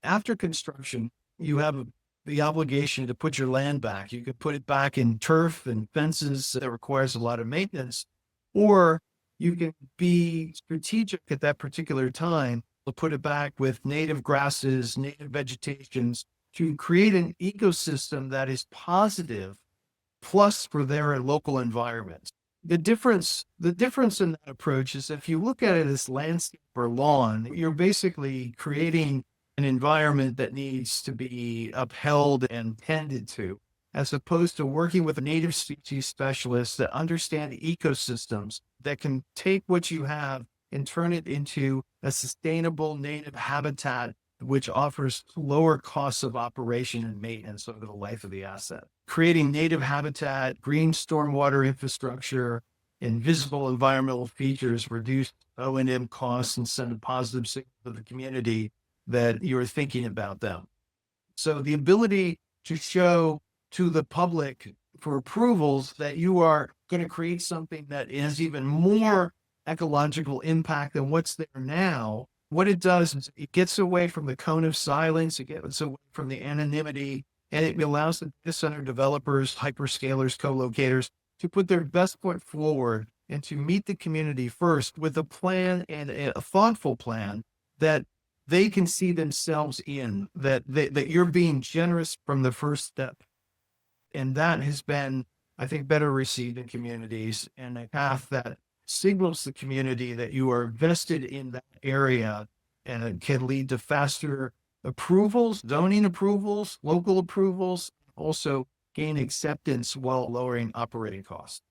After construction, you have the obligation to put your land back. You could put it back in turf and fences that requires a lot of maintenance, or you can be strategic at that particular time to put it back with native grasses, native vegetations to create an ecosystem that is positive plus for their local environments. The difference in that approach is if you look at it as landscape or lawn, you're basically creating an environment that needs to be upheld and tended to, as opposed to working with native species specialists that understand ecosystems that can take what you have and turn it into a sustainable native habitat which offers lower costs of operation and maintenance over the life of the asset. Creating native habitat, green stormwater infrastructure, and visible environmental features reduce O&M costs and send a positive signal to the community that you're thinking about them. So the ability to show to the public for approvals that you are going to create something that has even more ecological impact than what's there now. What it does is it gets away from the cone of silence, it gets away from the anonymity, and it allows the data center developers, hyperscalers, co-locators to put their best foot forward and to meet the community first with a plan and a thoughtful plan that they can see themselves in, that you're being generous from the first step. And that has been, I think, better received in communities, and a path that signals the community that you are vested in that area, and it can lead to faster approvals, zoning approvals, local approvals, also gain acceptance while lowering operating costs.